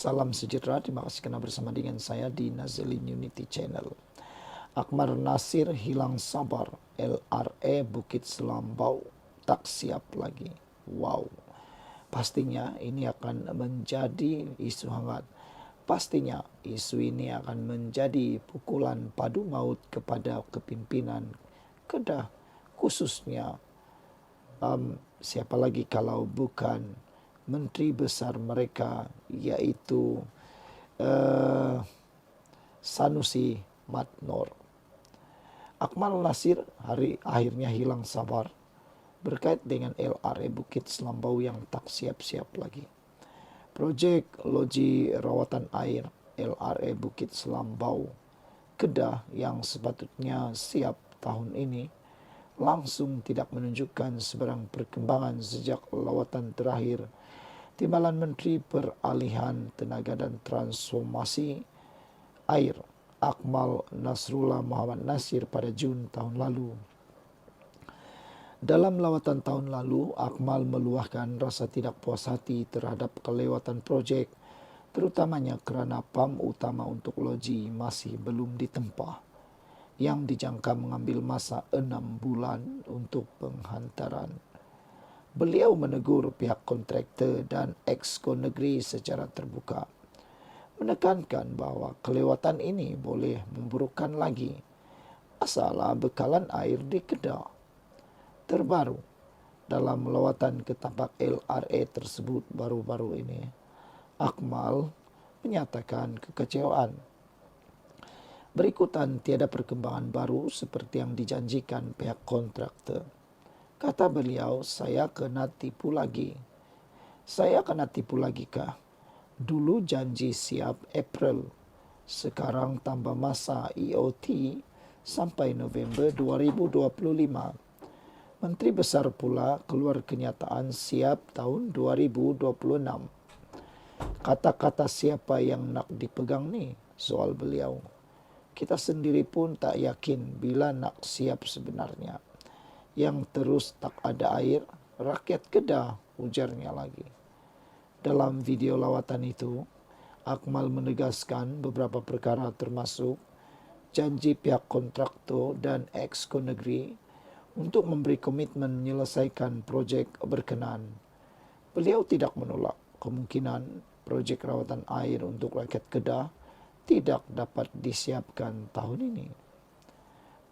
Salam sejahtera, terima kasih karena bersama dengan saya di Nazilin Unity Channel. Akmal Nasir hilang sabar, LRA Bukit Selambau tak siap lagi. Wow, pastinya ini akan menjadi isu hangat. Pastinya isu ini akan menjadi pukulan padu maut kepada kepimpinan Kedah, khususnya siapa lagi kalau bukan menteri besar mereka, yaitu Sanusi Madnor. Akmal Nasir akhirnya hilang sabar berkait dengan LRA Bukit Selambau yang tak siap-siap lagi. Proyek Loji Rawatan Air LRA Bukit Selambau Kedah yang sepatutnya siap tahun ini langsung tidak menunjukkan sebarang perkembangan sejak lawatan terakhir Timbalan Menteri Peralihan Tenaga dan Transformasi Air Akmal Nasrullah Muhammad Nasir pada Jun tahun lalu. Dalam lawatan tahun lalu, Akmal meluahkan rasa tidak puas hati terhadap kelewatan proyek, terutamanya kerana PAM utama untuk loji masih belum ditempah, yang dijangka mengambil masa 6 bulan untuk penghantaran. Beliau menegur pihak kontraktor dan Exco Negeri secara terbuka, menekankan bahawa kelewatan ini boleh memburukkan lagi masalah bekalan air di Kedah. Terbaru, dalam lawatan ke tapak LRA tersebut baru-baru ini, Akmal menyatakan kekecewaan. Berikutan tiada perkembangan baru seperti yang dijanjikan pihak kontraktor. Kata beliau, saya kena tipu lagi. Saya kena tipu lagi kah? Dulu janji siap April, sekarang tambah masa EOT sampai November 2025. Menteri Besar pula keluar kenyataan siap tahun 2026. Kata-kata siapa yang nak dipegang ni? Soal beliau. Kita sendiri pun tak yakin bila nak siap sebenarnya. Yang terus tak ada air, rakyat Kedah, ujarnya lagi. Dalam video lawatan itu, Akmal menegaskan beberapa perkara termasuk janji pihak kontraktor dan Exco Negeri untuk memberi komitmen menyelesaikan projek berkenan. Beliau tidak menolak kemungkinan projek rawatan air untuk rakyat Kedah tidak dapat disiapkan tahun ini.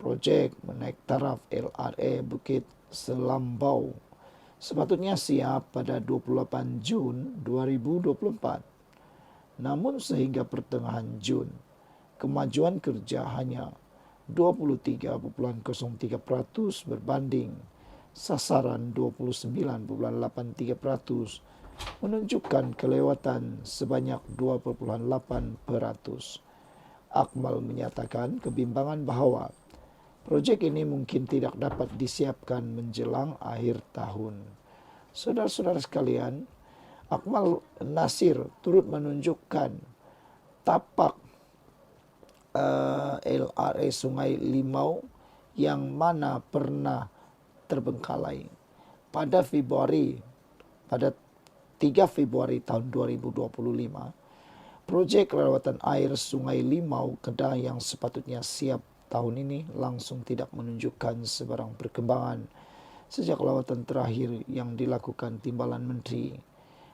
Projek menaik taraf LRA Bukit Selambau sepatutnya siap pada 28 Jun 2024. Namun sehingga pertengahan Jun, kemajuan kerja hanya 23.03% berbanding sasaran 29.83%, menunjukkan kelewatan sebanyak 2.8%. Akmal menyatakan kebimbangan bahawa projek ini mungkin tidak dapat disiapkan menjelang akhir tahun. Saudara-saudara sekalian, Akmal Nasir turut menunjukkan tapak LRA Sungai Limau yang mana pernah terbengkalai. Pada 3 Februari tahun 2025, projek rawatan air Sungai Limau Kedah yang sepatutnya siap tahun ini langsung tidak menunjukkan sebarang perkembangan sejak lawatan terakhir yang dilakukan Timbalan Menteri.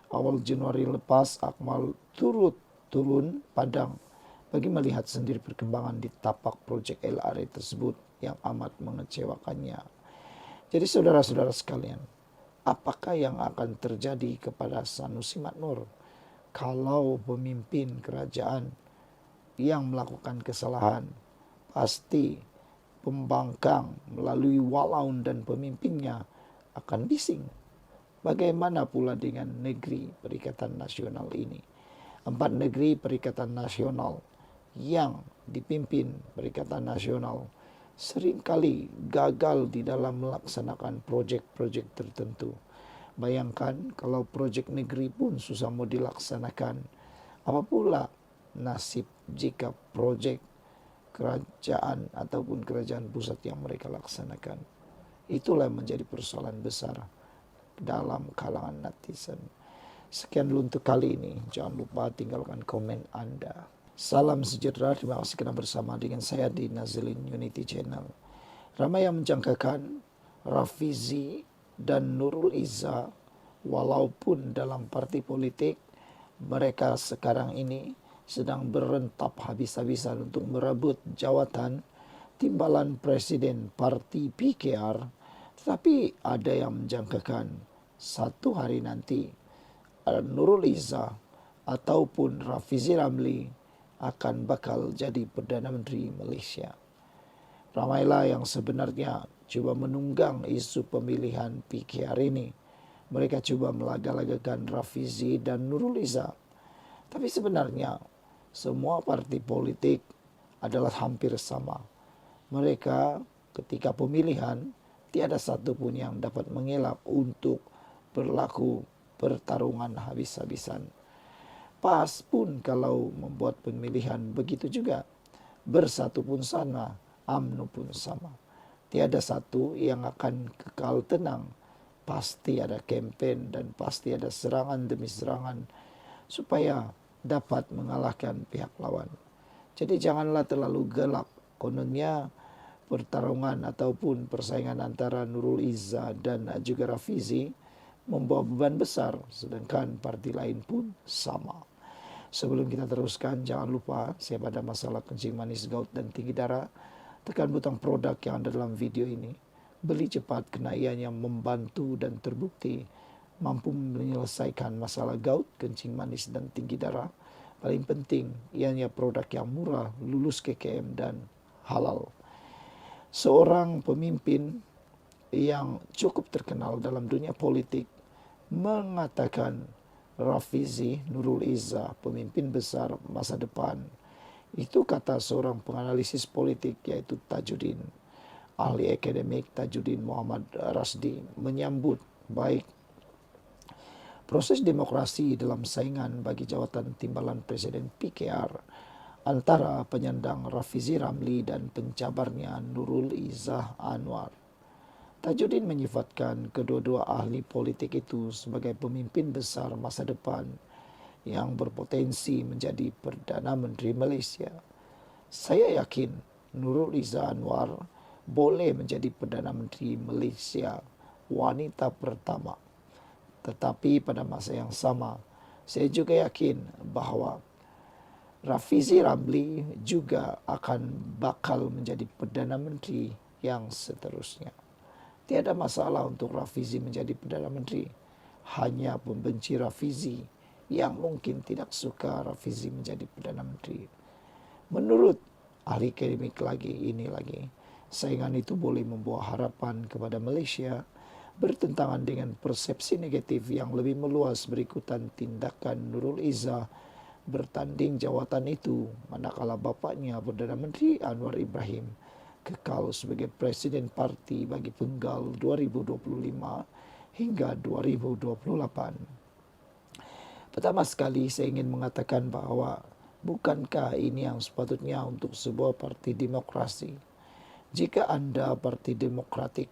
Awal Januari lepas, Akmal turun padang bagi melihat sendiri perkembangan di tapak projek LRA tersebut yang amat mengecewakannya. Jadi saudara-saudara sekalian, apakah yang akan terjadi kepada Sanusi Madnor kalau pemimpin kerajaan yang melakukan kesalahan? Pasti pembangkang melalui walaun dan pemimpinnya akan bising. Bagaimana pula dengan negeri Perikatan Nasional ini? 4 negeri Perikatan Nasional yang dipimpin Perikatan Nasional seringkali gagal di dalam melaksanakan projek-projek tertentu. Bayangkan kalau projek negeri pun susah mau dilaksanakan, apa pula nasib jika projek kerajaan ataupun kerajaan pusat yang mereka laksanakan? Itulah yang menjadi persoalan besar dalam kalangan netizen. Sekian dulu untuk kali ini. Jangan lupa tinggalkan komen Anda. Salam sejahtera, terima kasih kerana bersama dengan saya di Nazilin Unity Channel. Ramai yang menjangkakan Rafizi dan Nurul Izzah, walaupun dalam parti politik, mereka sekarang ini sedang berentap habis-habisan untuk merebut jawatan timbalan presiden parti PKR. Tetapi ada yang menjangkakan satu hari nanti Nurul Izzah ataupun Rafizi Ramli akan bakal jadi Perdana Menteri Malaysia. Ramailah yang sebenarnya cuba menunggang isu pemilihan PKR ini. Mereka cuba melaga-lagakan Rafizi dan Nurul Izzah. Tapi sebenarnya semua parti politik adalah hampir sama. Mereka ketika pemilihan tiada satu pun yang dapat mengelak untuk berlaku pertarungan habis-habisan. PAS pun kalau membuat pemilihan begitu juga. Bersatu pun sama, UMNO pun sama. Tiada satu yang akan kekal tenang. Pasti ada kempen dan pasti ada serangan demi serangan supaya dapat mengalahkan pihak lawan. Jadi janganlah terlalu gelap. Kononnya pertarungan ataupun persaingan antara Nurul Izzah dan juga Rafizi membawa beban besar, sedangkan parti lain pun sama. Sebelum kita teruskan, jangan lupa siapa ada masalah kencing manis, gout dan tinggi darah, tekan butang produk yang ada dalam video ini. Beli cepat kena ianya membantu dan terbukti mampu menyelesaikan masalah gout, kencing manis dan tinggi darah. Paling penting, ianya produk yang murah, lulus KKM dan halal. Seorang pemimpin yang cukup terkenal dalam dunia politik mengatakan Rafizi Nurul Izzah pemimpin besar masa depan. Itu kata seorang penganalisis politik yaitu Tajuddin. Ahli akademik Tajuddin Muhammad Rasdi menyambut baik proses demokrasi dalam saingan bagi jawatan timbalan presiden PKR antara penyandang Rafizi Ramli dan pencabarnya Nurul Izzah Anwar. Tajuddin menyifatkan kedua-dua ahli politik itu sebagai pemimpin besar masa depan yang berpotensi menjadi Perdana Menteri Malaysia. Saya yakin Nurul Izzah Anwar boleh menjadi Perdana Menteri Malaysia, wanita pertama. Tetapi pada masa yang sama, saya juga yakin bahawa Rafizi Ramli juga akan bakal menjadi Perdana Menteri yang seterusnya. Tiada masalah untuk Rafizi menjadi Perdana Menteri. Hanya pembenci Rafizi yang mungkin tidak suka Rafizi menjadi Perdana Menteri. Menurut ahli akademik ini lagi, saingan itu boleh membawa harapan kepada Malaysia bertentangan dengan persepsi negatif yang lebih meluas berikutan tindakan Nurul Izzah bertanding jawatan itu manakala bapaknya Perdana Menteri Anwar Ibrahim kekal sebagai Presiden Parti bagi penggal 2025 hingga 2028. Pertama sekali saya ingin mengatakan bahawa bukankah ini yang sepatutnya untuk sebuah parti demokrasi? Jika Anda parti demokratik,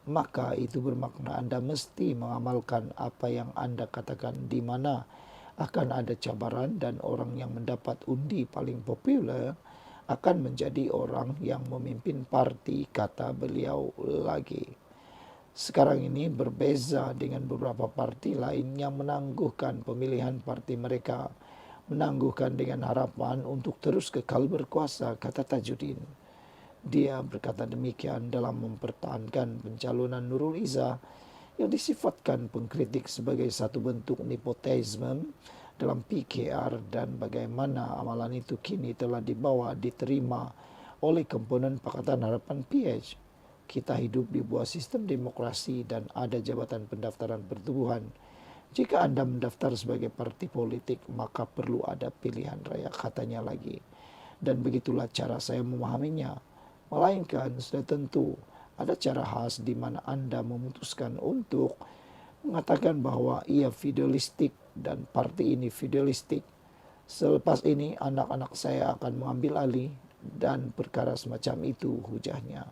maka itu bermakna Anda mesti mengamalkan apa yang Anda katakan, di mana akan ada cabaran dan orang yang mendapat undi paling popular akan menjadi orang yang memimpin parti, kata beliau lagi. Sekarang ini berbeza dengan beberapa parti lain yang menangguhkan pemilihan parti mereka, menangguhkan dengan harapan untuk terus kekal berkuasa, kata Tajuddin. Dia berkata demikian dalam mempertahankan pencalonan Nurul Izzah yang disifatkan pengkritik sebagai satu bentuk nepotisme dalam PKR dan bagaimana amalan itu kini telah diterima oleh komponen Pakatan Harapan PH. Kita hidup di sebuah sistem demokrasi dan ada jabatan pendaftaran pertubuhan. Jika Anda mendaftar sebagai parti politik, maka perlu ada pilihan raya, katanya lagi. Dan begitulah cara saya memahaminya. Melainkan sudah tentu ada cara khas di mana Anda memutuskan untuk mengatakan bahawa ia fidelistik dan parti ini fidelistik. Selepas ini anak-anak saya akan mengambil alih dan perkara semacam itu, hujahnya.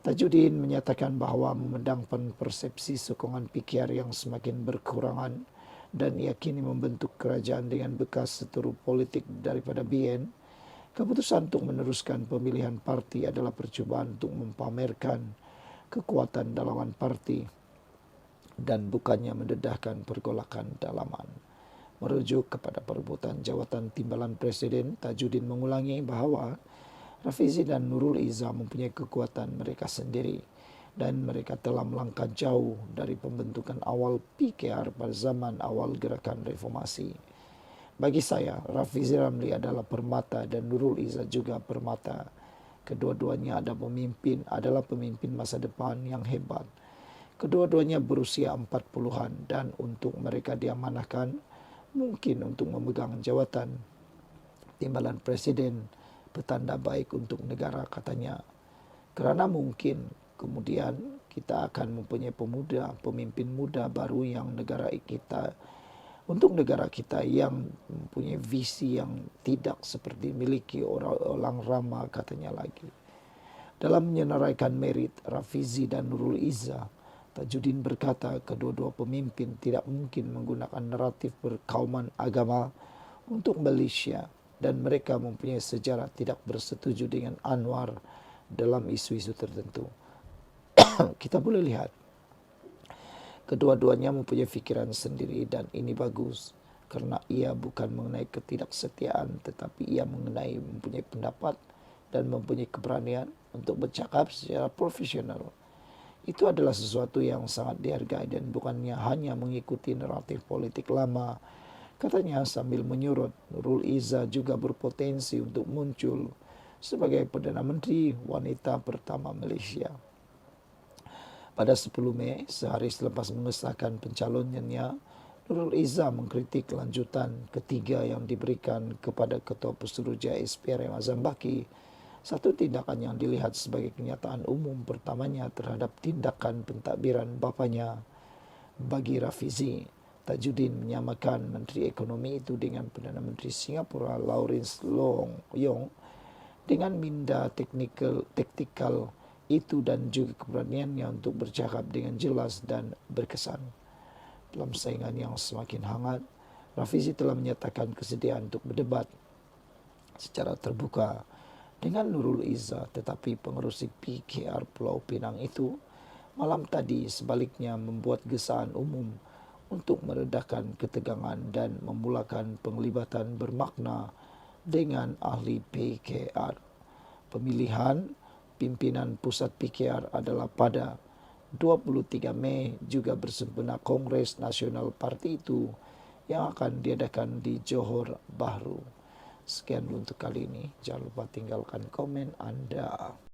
Tajuddin menyatakan bahawa memandangkan persepsi sokongan PKR yang semakin berkurangan dan ia kini membentuk kerajaan dengan bekas seteru politik daripada BN, keputusan untuk meneruskan pemilihan parti adalah percobaan untuk mempamerkan kekuatan dalaman parti dan bukannya mendedahkan pergolakan dalaman. Merujuk kepada perebutan jawatan timbalan Presiden, Tajudin mengulangi bahawa Rafizi dan Nurul Izzah mempunyai kekuatan mereka sendiri dan mereka telah melangkah jauh dari pembentukan awal PKR pada zaman awal gerakan reformasi. Bagi saya, Rafizi Ramli adalah permata dan Nurul Izzah juga permata. Kedua-duanya adalah pemimpin masa depan yang hebat. Kedua-duanya berusia 40-an dan untuk mereka diamanahkan mungkin untuk memegang jawatan timbalan Presiden petanda baik untuk negara, katanya. Kerana mungkin kemudian kita akan mempunyai pemimpin muda baru yang negara kita yang mempunyai visi yang tidak seperti miliki orang Rama, katanya lagi. Dalam menyenaraikan merit Rafizi dan Nurul Izzah, Tajudin berkata kedua-dua pemimpin tidak mungkin menggunakan naratif berkauman agama untuk Malaysia dan mereka mempunyai sejarah tidak bersetuju dengan Anwar dalam isu-isu tertentu. Kita boleh lihat kedua-duanya mempunyai fikiran sendiri dan ini bagus kerana ia bukan mengenai ketidaksetiaan tetapi ia mempunyai pendapat dan mempunyai keberanian untuk bercakap secara profesional. Itu adalah sesuatu yang sangat dihargai dan bukannya hanya mengikuti naratif politik lama, katanya sambil menyurut Nurul Izzah juga berpotensi untuk muncul sebagai Perdana Menteri wanita pertama Malaysia. Pada 10 Mei, sehari selepas mengesahkan pencalonannya, Nurul Izzah mengkritik lanjutan ketiga yang diberikan kepada Ketua Pesuruhjaya SPRM Azam Baki, satu tindakan yang dilihat sebagai kenyataan umum pertamanya terhadap tindakan pentadbiran bapanya. Bagi Rafizi, Tajudin menyamakan Menteri Ekonomi itu dengan Perdana Menteri Singapura Lawrence Leong Yong dengan minda taktikal itu dan juga keberaniannya untuk bercakap dengan jelas dan berkesan. Dalam saingan yang semakin hangat, Rafizi telah menyatakan kesediaan untuk berdebat secara terbuka dengan Nurul Izzah, tetapi pengerusi PKR Pulau Pinang itu malam tadi sebaliknya membuat gesaan umum untuk meredahkan ketegangan dan memulakan penglibatan bermakna dengan ahli PKR. Pemilihan pimpinan pusat PKR adalah pada 23 Mei juga bersempena Kongres Nasional Parti itu yang akan diadakan di Johor Bahru. Sekian untuk kali ini. Jangan lupa tinggalkan komen Anda.